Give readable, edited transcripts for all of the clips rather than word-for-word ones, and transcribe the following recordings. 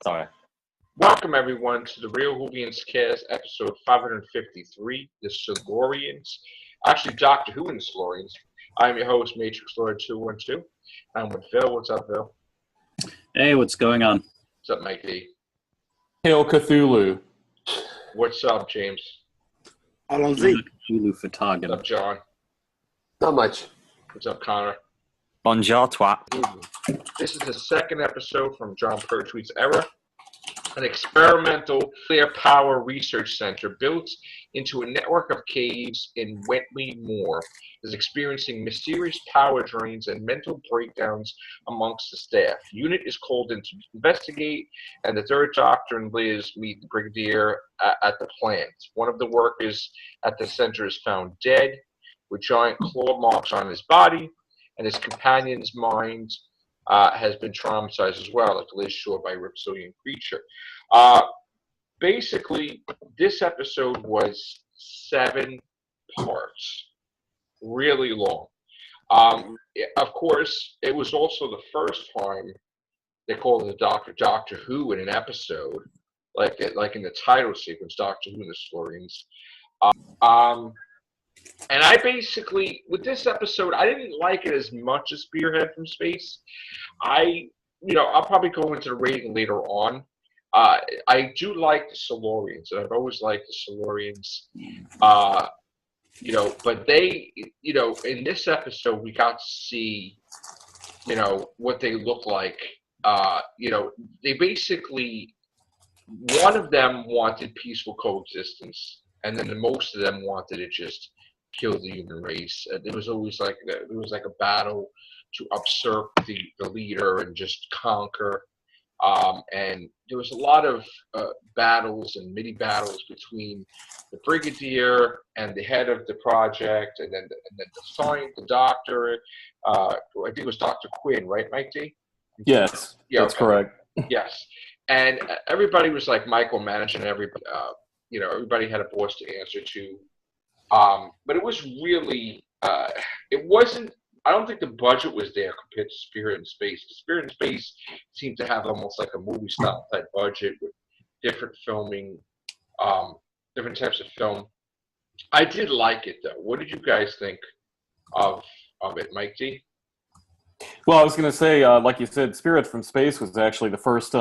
Sorry. Welcome, everyone, to the Real Whovians cast, episode 553, The Silurians. Actually, Doctor Who and the Silurians. I'm your host, Matrix Lord 212. I'm with Phil. What's up, Phil? Hey, what's going on? What's up, Mike D? Hail Cthulhu. What's up, James? Cthulhu What's Fatagan. up, John? Not much. What's up, Connor? Bonjour, twat. This is the second episode from John Pertwee's Era, an experimental clear power research center built into a network of caves in Wetly Moor is experiencing mysterious power drains and mental breakdowns amongst the staff. Unit is called in to investigate, and the third Doctor and Liz meet the Brigadier at the plant. One of the workers at the center is found dead, with giant claw marks on his body, and his companion's mind has been traumatized as well, like Liz Shaw by a reptilian creature. Basically, this episode was 7 parts, really long. Of course, it was also the first time they called the Doctor Who in an episode, like in the title sequence, Doctor Who and the Silurians. And I basically, with this episode, I didn't like it as much as Spearhead from Space. I'll probably go into the rating later on. I do like the Silurians, and I've always liked the Silurians. But they, in this episode, we got to see, what they look like. They basically, one of them wanted peaceful coexistence, and then most of them wanted to just kill the human race. It was always like a battle to usurp the leader and just conquer. And there was a lot of battles and mini battles between the Brigadier and the head of the project, and then the doctor. I think it was Dr. Quinn, right, Mike D? Yes, yeah, that's correct. Yes, and everybody was like micromanaging everybody. Everybody had a boss to answer to. But it was really, it wasn't, I don't think the budget was there compared to Spirit in Space. Spirit in Space seemed to have almost like a movie style type budget with different filming, different types of film. I did like it though. What did you guys think of it, Mike D? Well, I was going to say, like you said, Spirit from Space was actually the first,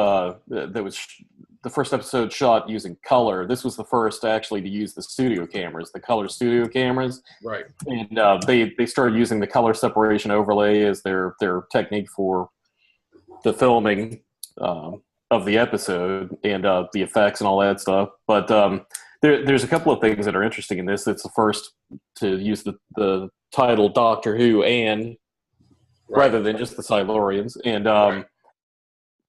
the first episode shot using color. This was the first actually to use the studio cameras, the color studio cameras. Right. And they started using the color separation overlay as their technique for the filming of the episode and the effects and all that stuff. But there's a couple of things that are interesting in this. It's the first to use the title Doctor Who and rather than just the Silurians. And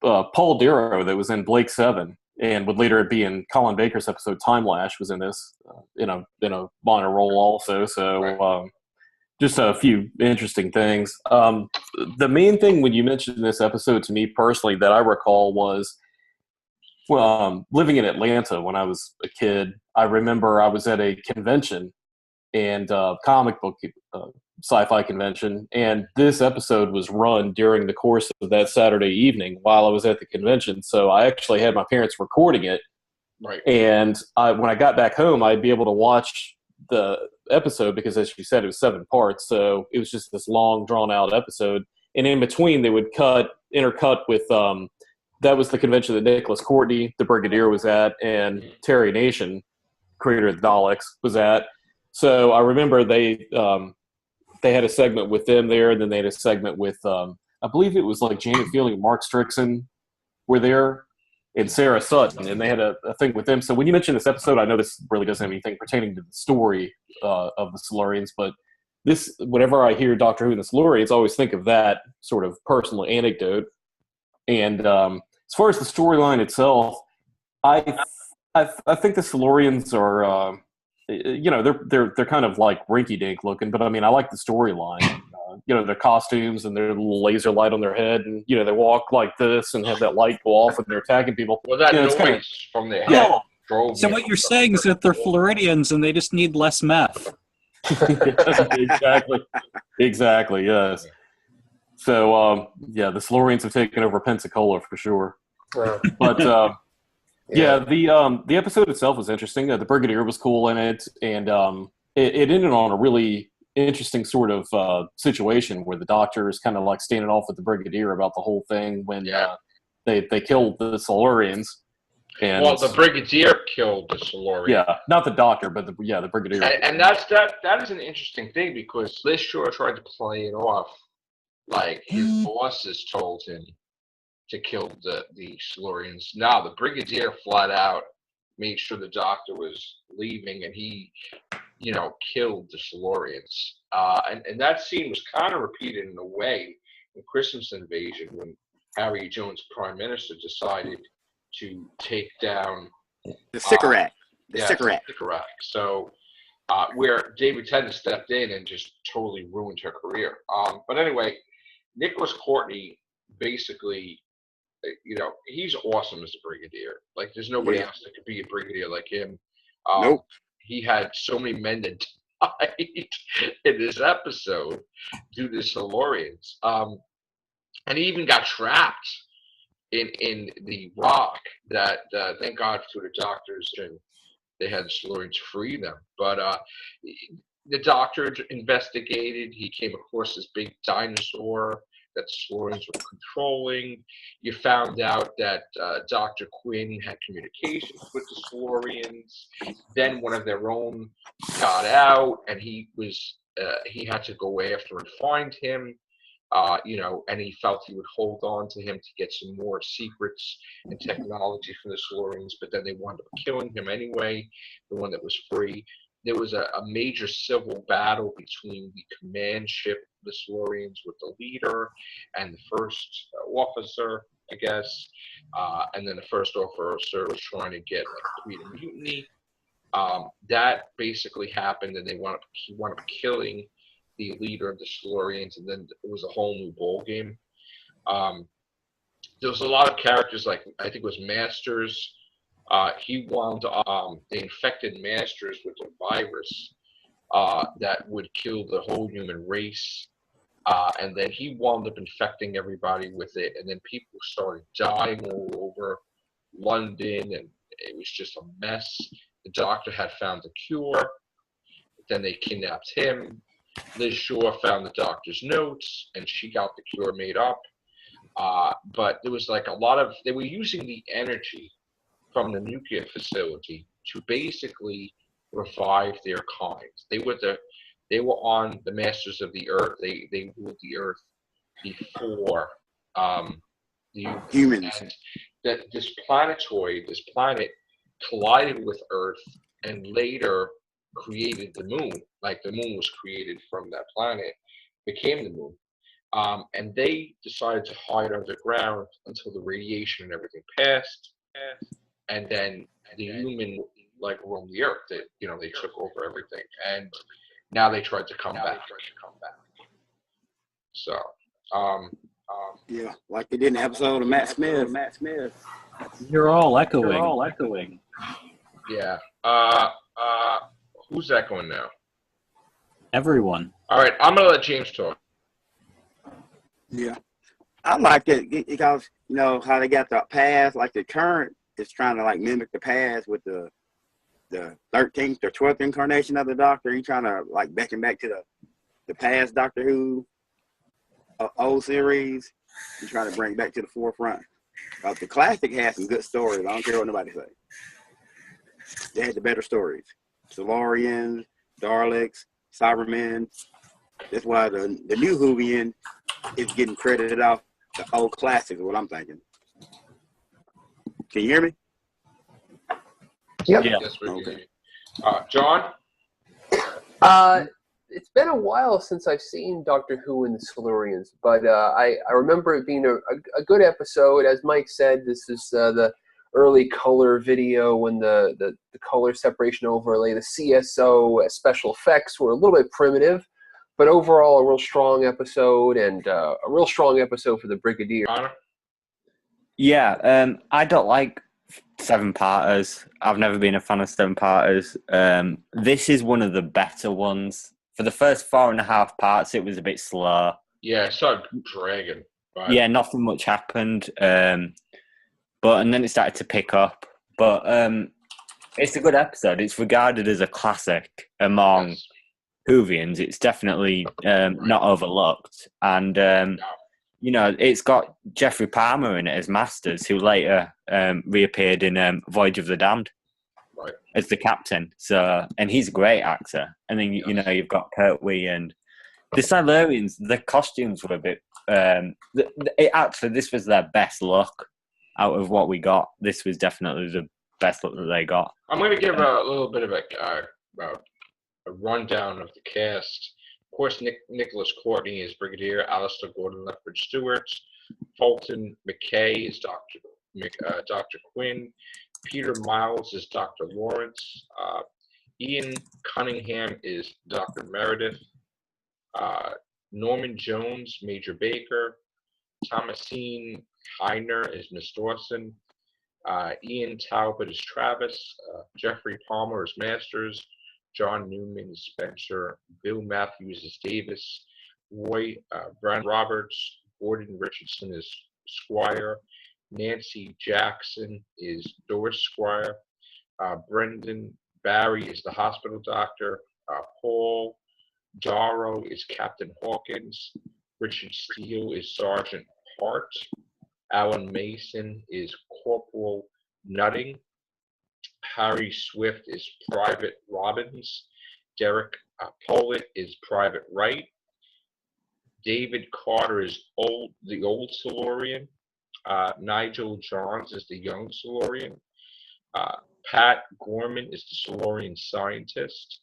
Paul Darrow, that was in Blake 7 and would later be in Colin Baker's episode Time Lash, was in this in a minor role also. So just a few interesting things. The main thing when you mentioned this episode to me personally that I recall was living in Atlanta when I was a kid. I remember I was at a convention and comic book sci-fi convention, and this episode was run during the course of that Saturday evening while I was at the convention. So I actually had my parents recording it. Right. And when I got back home, I'd be able to watch the episode because, as you said, it was 7 parts. So it was just this long, drawn-out episode. And in between, they would intercut with that was the convention that Nicholas Courtney, the Brigadier, was at, and Terry Nation, creator of the Daleks, was at. So I remember they had a segment with them there, and then they had a segment with, I believe it was like Janet Fielding and Mark Strickson were there, and Sarah Sutton, and they had a thing with them. So when you mention this episode, I know this really doesn't have anything pertaining to the story of the Silurians, but this, whenever I hear Doctor Who and the Silurians, I always think of that sort of personal anecdote. And as far as the storyline itself, I think the Silurians are... they're kind of like rinky-dink looking, but I mean, I like the storyline. Their costumes and their little laser light on their head, and they walk like this and have that light go off and they're attacking people. Well, that noise from their head drove So me. what you're saying is that they're Floridians and they just need less meth. Exactly. Yes. So the Silurians have taken over Pensacola for sure. But the episode itself was interesting. The Brigadier was cool in it, and it ended on a really interesting sort of situation where the Doctor is kind of like standing off with the Brigadier about the whole thing when they killed the Silurians. And, well, the Brigadier killed the Silurians. Yeah, not the Doctor, but the Brigadier. And that is an interesting thing because Liz Shaw tried to play it off like his bosses told him to kill the Silurians. Now the Brigadier flat out made sure the Doctor was leaving, and he, killed the Silurians. And that scene was kind of repeated in a way in Christmas Invasion when Harry Jones, Prime Minister, decided to take down the Sycorax. Sycorax. So where David Tennant stepped in and just totally ruined her career. But anyway, Nicholas Courtney basically, he's awesome as a Brigadier. Like, there's nobody else that could be a Brigadier like him. Nope. He had so many men that died in this episode due to Silurians. And he even got trapped in the rock that thank God for the Doctors, and they had the Silurians free them. But the Doctor investigated. He came across this big dinosaur that the Silurians were controlling. You found out that Dr. Quinn had communications with the Silurians. Then one of their own got out, and he had to go after and find him. And he felt he would hold on to him to get some more secrets and technology from the Silurians, but then they wound up killing him anyway, the one that was free. There was a major civil battle between the command ship, the Silurians, with the leader and the first officer, I guess. And then the first officer was trying to get create a mutiny. That basically happened, and he wound up killing the leader of the Silurians, and then it was a whole new ball game. There was a lot of characters, like I think it was Masters. He wound they infected Masters with a virus that would kill the whole human race, and then he wound up infecting everybody with it, and then people started dying all over London, and it was just a mess. The Doctor had found the cure, then they kidnapped him. Liz Shaw found the Doctor's notes, and she got the cure made up. But there was like they were using the energy from the nuclear facility to basically revive their kind. They were on the Masters of the Earth. They ruled the Earth before the humans. And that this planet collided with Earth, and later created the moon. Like, the moon was created from that planet, became the moon. And they decided to hide underground until the radiation and everything passed. And then the human roamed the earth. They took over everything. And now they tried to come back. So, yeah, like they did in the episode of Matt Smith. You're all echoing. Yeah. Who's echoing now? Everyone. All right, I'm going to let James talk. Yeah. I like it because, how they got the past, like the current is trying to mimic the past with the 13th or 12th incarnation of the Doctor. He's trying to beckon back to the past Doctor Who old series and trying to bring it back to the forefront. The classic has some good stories. I don't care what nobody say. They had the better stories. Silurians, Daleks, Cybermen. That's why the new Whovian is getting credited off the old classics, is what I'm thinking. Can you hear me? Yep. Yeah. Yes, we can. John? It's been a while since I've seen Doctor Who and the Silurians, but I remember it being a good episode. As Mike said, this is the early color video when the color separation overlay, the CSO special effects were a little bit primitive, but overall a real strong episode, and a real strong episode for the Brigadier. Yeah, I don't like 7-parters. I've never been a fan of 7-parters. This is one of the better ones. For the first 4.5 parts, it was a bit slow. Yeah, I saw Dragon. Yeah, nothing much happened. and then it started to pick up. But it's a good episode. It's regarded as a classic among Yes. Whovians. It's definitely not overlooked, and it's got Jeffrey Palmer in it as Masters, who later reappeared in Voyage of the Damned as the captain. So, and he's a great actor. And then you've got Pertwee and the Silurians. The costumes were a bit. This was their best look out of what we got. This was definitely the best look that they got. I'm going to give a little bit of a rundown of the cast. Of course, Nicholas Courtney is Brigadier. Alistair Gordon-Lethbridge Stewart. Fulton McKay is Dr. Quinn. Peter Miles is Dr. Lawrence. Ian Cunningham is Dr. Meredith. Norman Jones, Major Baker. Thomasine Heiner is Miss Dawson. Ian Talbot is Travis. Jeffrey Palmer is Masters. John Newman is Spencer. Bill Matthews is Davis. Roy Brand Roberts. Gordon Richardson is Squire. Nancy Jackson is Doris Squire. Brendan Barry is the hospital doctor. Paul Darrow is Captain Hawkins. Richard Steele is Sergeant Hart. Alan Mason is Corporal Nutting. Harry Swift is Private Robbins. Derek Pollitt is Private Wright. David Carter is the old Silurian. Nigel Johns is the young Silurian. Pat Gorman is the Silurian scientist.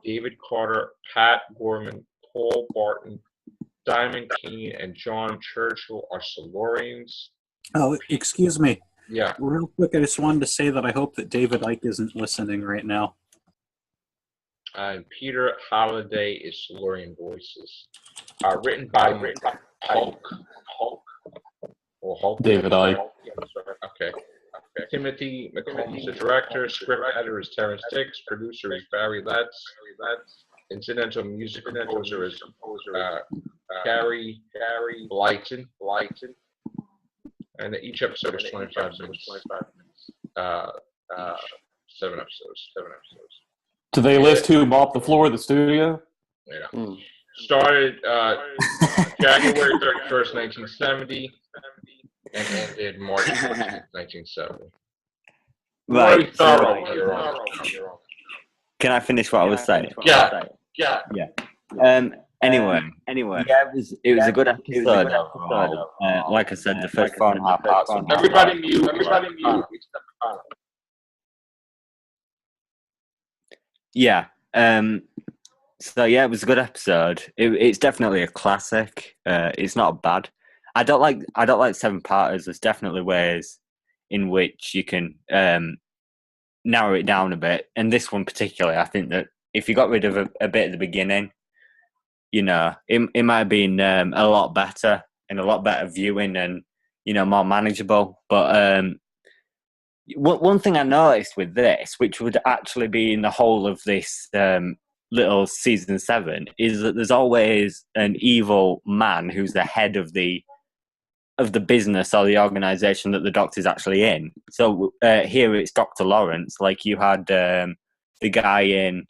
David Carter, Pat Gorman, Paul Barton, Simon Keene, and John Churchill are Silurians. Oh, excuse me. Yeah. Real quick, I just wanted to say that I hope that David Icke isn't listening right now. And Peter Holliday is Silurian Voices. Written by Hulk. Or Hulk. David Icke. Okay. Timothy McCombs, the director. Script editor is Terrence Dix. Producer is Barry Letts. Incidental music composer is Gary Blyton. And each episode is 25 minutes. 7 episodes. Do they list who mopped the floor of the studio? Yeah. Started January 31st, 1970, and ended March 14th, 1970. Right. Thorough. Can I finish what I was saying? Yeah. Anyway, yeah, it was a good episode. Like I said, the first 4.5 parts. Everybody mute. Yeah. So yeah, it was a good episode. It's definitely a classic. It's not bad. I don't like 7-parters. There's definitely ways in which you can narrow it down a bit. And this one particularly, I think that if you got rid of a bit at the beginning, it might have been a lot better and a lot better viewing and more manageable. But one thing I noticed with this, which would actually be in the whole of this little season 7, is that there's always an evil man who's the head of the business or the organization that the Doctor's actually in. So here it's Dr. Lawrence, like you had the guy in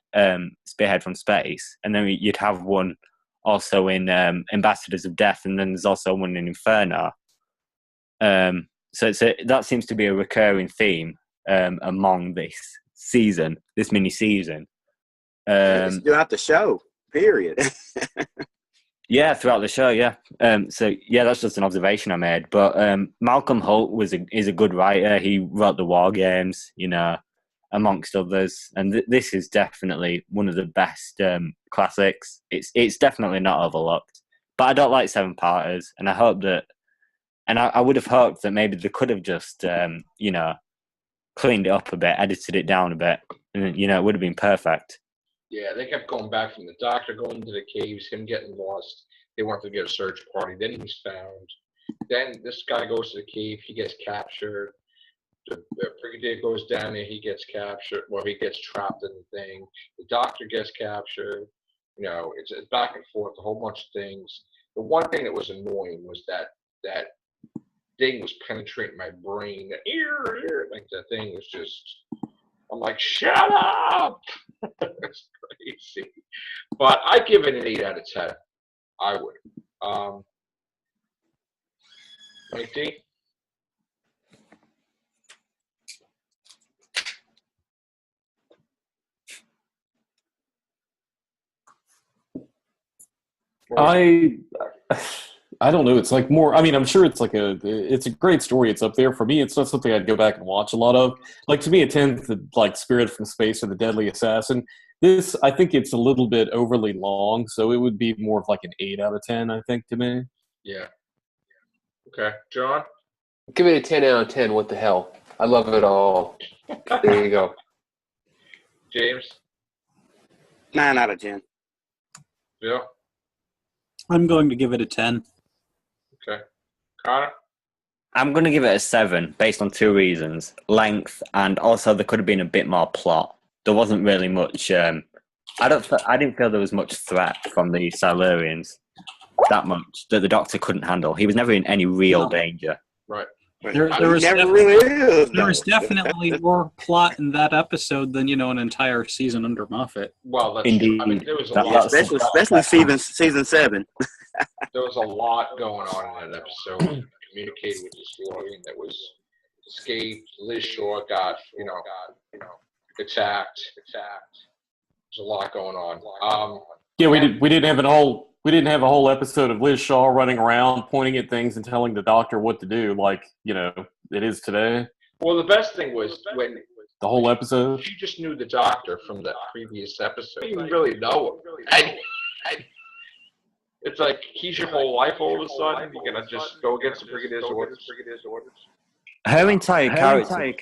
Spearhead from Space, and then you'd have one also in Ambassadors of Death, and then there's also one in Inferno. So that seems to be a recurring theme among this mini season. Throughout the show, period. Yeah, throughout the show, yeah. So yeah, that's just an observation I made. But Malcolm Holt is a good writer. He wrote the War Games, amongst others, and this is definitely one of the best classics. It's definitely not overlooked. But I don't like 7-parters, and I hope that, and I would have hoped that maybe they could have just cleaned it up a bit, edited it down a bit, and it would have been perfect. Yeah, they kept going back from the Doctor going into the caves, him getting lost. They wanted to get a search party. Then he's found. Then this guy goes to the cave. He gets captured. The Brigadier goes down there. He gets captured. Well, he gets trapped in the thing. The Doctor gets captured. It's back and forth, a whole bunch of things. The one thing that was annoying was that thing was penetrating my brain. Like the thing was just. I'm like, shut up! It's crazy. But I give it an 8 out of 10. I would. 19? I don't know. It's like more. I mean, I'm sure it's it's a great story. It's up there for me. It's not something I'd go back and watch a lot of. Like to me, it tends to like Spirit from Space or The Deadly Assassin. This, I think, it's a little bit overly long, so it would be more of like an 8 out of 10. I think to me. Yeah. Okay, John. Give it a 10 out of 10. What the hell? I love it all. There you go. James. 9 out of 10. Bill. I'm going to give it a 10. Okay. Connor. I'm going to give it a 7 based on 2 reasons: length, and also there could have been a bit more plot. There wasn't really much. I didn't feel there was much threat from the Silurians, that much that the Doctor couldn't handle. He was never in any real danger. Right. There was definitely more plot in that episode than an entire season under Moffat. Well, that's Indeed. true. I mean, there was a lot. Especially season 7. There was a lot going on in that episode. Communicating with the Silurian that was escaped. Liz Shaw got attacked. There's a lot going on. Yeah, we didn't have a whole episode of Liz Shaw running around pointing at things and telling the Doctor what to do, like it is today. Well, the best thing was when The whole episode. she just knew the Doctor from the previous episode. She didn't really know him. And it's like he's your whole life all of a sudden. You're gonna just go against the Brigadier's orders. Her entire character.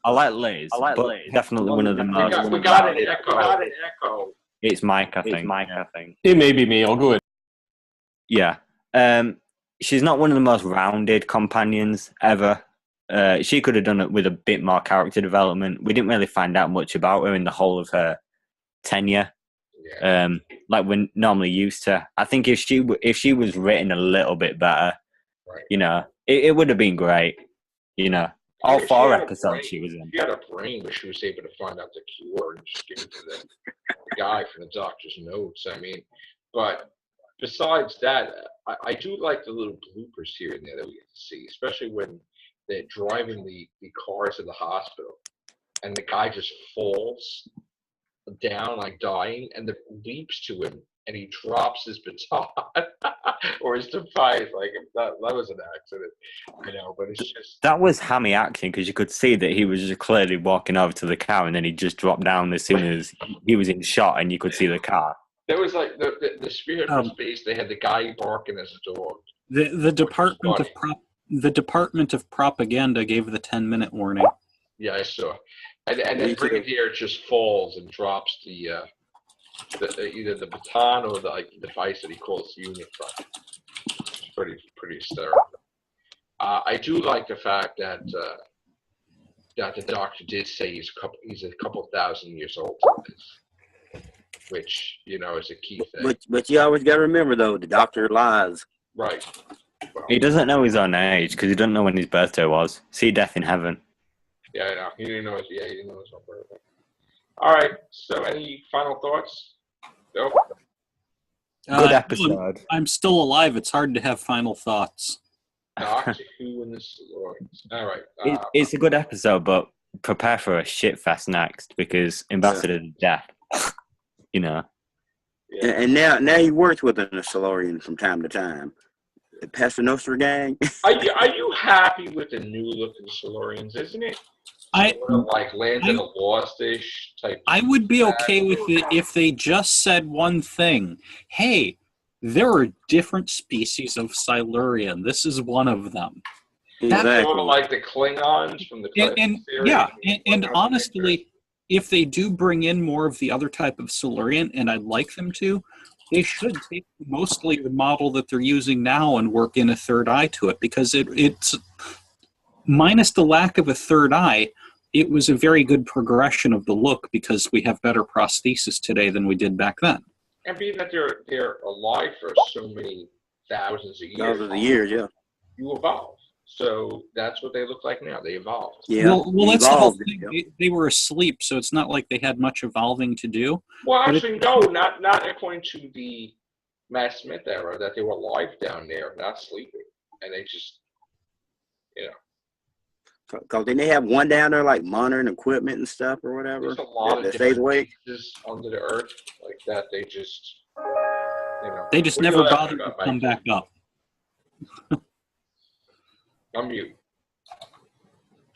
I like Liz, but definitely one of the most. We got an echo. It's Mike, I think. It may be me. I'll go ahead. Yeah. She's not one of the most rounded companions ever. She could have done it with a bit more character development. We didn't really find out much about her in the whole of her tenure, like we're normally used to. I think if she was written a little bit better, right. It would have been great. All 4 episodes she was in. She had a brain where she was able to find out the cure and just give it to the guy from the Doctor's notes. I mean, but besides that, I do like the little bloopers here and there that we get to see, especially when they're driving the car to the hospital and the guy just falls down like dying and the leaps to him and he drops his baton or his device. Like that was an accident, but it's just that was hammy acting because you could see that he was just clearly walking over to the car and then he just dropped down as soon as he was in shot and you could see the car. There was like the Spirit from Space. They had the guy barking as a dog. The Department of Propaganda gave the 10-minute warning. Yeah, I saw. And then Brigadier just falls and drops the either the baton or the device that he calls the unit from. It's pretty hysterical. I do like the fact that the Doctor did say he's a couple thousand years old, which is a key thing. But you always got to remember though, the Doctor lies. Right. Well, he doesn't know his own age because he doesn't know when his birthday was. See Death in Heaven. Yeah, I know. He didn't know his own birthday. All right. So, any final thoughts? No. Good episode. I'm still alive. It's hard to have final thoughts. Doctor Who and the Silurians. All right. It's a good episode, but prepare for a shit fest next because Ambassador to Death. Yeah. And now he works with the Silurian from time to time. The Pesta Nostra gang. Are you happy with the new looking Silurians? Isn't it? Like Land of the Lost-ish type. I would be okay with it if they just said one thing. Hey, there are different species of Silurian. This is one of them. Exactly. Sort of like the Klingons from the and series. yeah, and honestly, if they do bring in more of the other type of Silurian, and I'd like them to, they should take mostly the model that they're using now and work in a third eye to it, because it's minus the lack of a third eye, it was a very good progression of the look because we have better prosthesis today than we did back then. And being that they're alive for so many thousands of years. Yeah. You evolve. So that's what they look like now. They evolved. Yeah. Well, that's the whole evolved, thing. yeah. They were asleep, so it's not like they had much evolving to do. Well, But actually, no, not according to the Matt Smith era. That they were alive down there, not sleeping, and they just, you know, Because then they have one down there like monitoring equipment and stuff or whatever. there's a lot of That stays different awake. pieces under the earth like that. They just, you know, They just what are you never laughing bothered to about, come Mike? back up. I'm mute.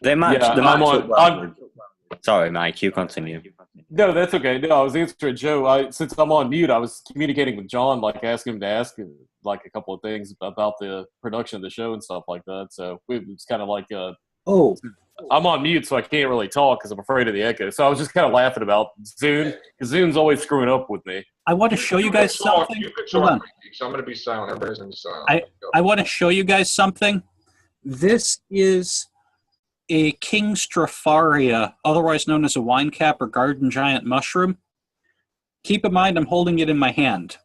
They match. Yeah, they I'm match on- up well with- Sorry, Mike. You continue. No, that's okay. No, I was answering Joe. Since I'm on mute, I was communicating with John, like asking him to ask like a couple of things about the production of the show and stuff like that. So it was kind of like I'm on mute, so I can't really talk because I'm afraid of the echo. So I was just kind of laughing about Zune, because Zune's always screwing up with me. I want to show you guys something. You could Hold talk, on. Mikey, so I'm going to be silent. Everybody's going to be silent. I want to show you guys something. This is a King Stropharia, otherwise known as a wine cap or garden giant mushroom. Keep in mind, I'm holding it in my hand.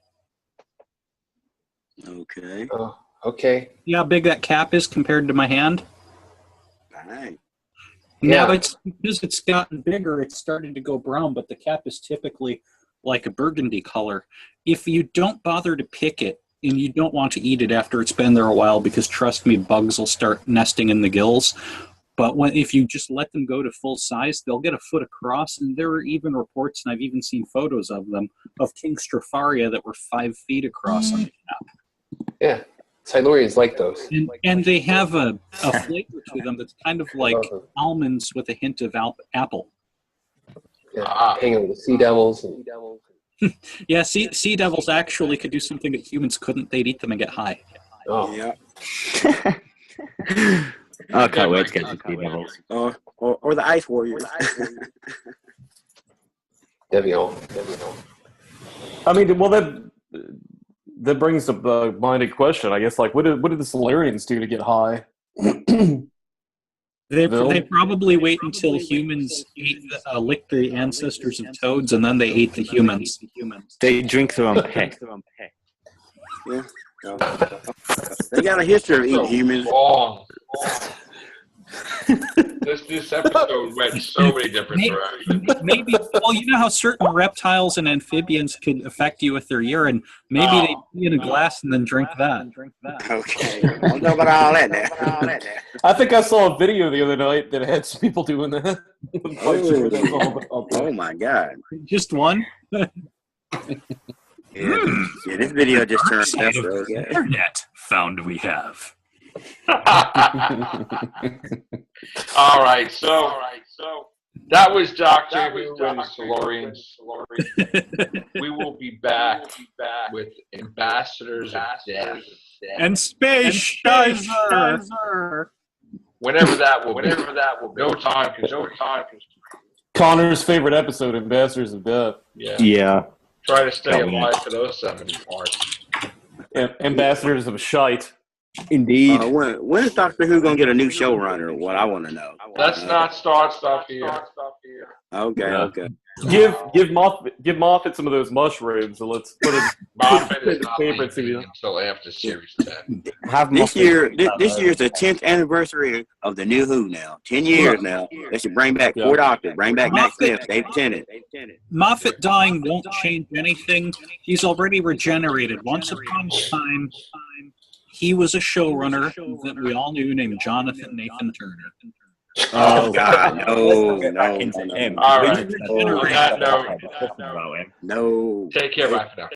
Okay. Oh, okay. See how big that cap is compared to my hand? Dang. Now, Yeah. it's because it's gotten bigger, it's starting to go brown, but the cap is typically like a burgundy color. If you don't bother to pick it, and you don't want to eat it after it's been there a while, because trust me, bugs will start nesting in the gills. But if you just let them go to full size, they'll get a foot across. And there are even reports, and I've even seen photos of them, of King Stropharia that were 5 feet across on the cap. Yeah. Silurians like those. And they have a flavor to them that's kind of like almonds with a hint of apple. Yeah. Hanging with the sea devils. And, Yeah, sea devils actually could do something that humans couldn't. They'd eat them and get high. oh, Yeah. I can't wait to get to sea devils. Or the ice warriors. Deviant. I mean, well, that brings up a minded question, I guess. Like, what did the Silurians do to get high? They probably wait until humans licked the ancestors of toads, and then they ate the humans. They drink their own piss. Yeah. They got a history of eating humans. Wrong. This episode went so many different directions. Maybe, well, you know how certain reptiles and amphibians could affect you with their urine. Maybe they pee in a glass and then drink that. Okay. Don't know about all that now. I think I saw a video the other night that had some people doing that. Oh my God. Just one? Yeah, this video just turned left. So, yeah. Internet found we have. All right, so that was Dr. Who and the Silurians. We will be back with Ambassadors of Death. And Space Shizer. Whenever that will be. No time. Connor's favorite episode, Ambassadors of Death. Yeah. Try to stay alive for those 70 parts. Ambassadors of Shite. Indeed. When is Doctor Who gonna get a new showrunner? What I want to know. Let's not start stuff here. Okay. Give Moffat some of those mushrooms, and let's put him. Moffat is his not favorite leaving season. until after Series 10. This year is the 10th anniversary of the new Who now. 10 years now. They should bring back 4 Doctors. Bring back Matt Smith, Dave Tennant. Moffat dying won't change anything. He's already regenerated. Once upon a time, he was a showrunner that we all knew named Jonathan Nathan Turner. Oh God, no. All right. On that note, No. take care. Bye for now.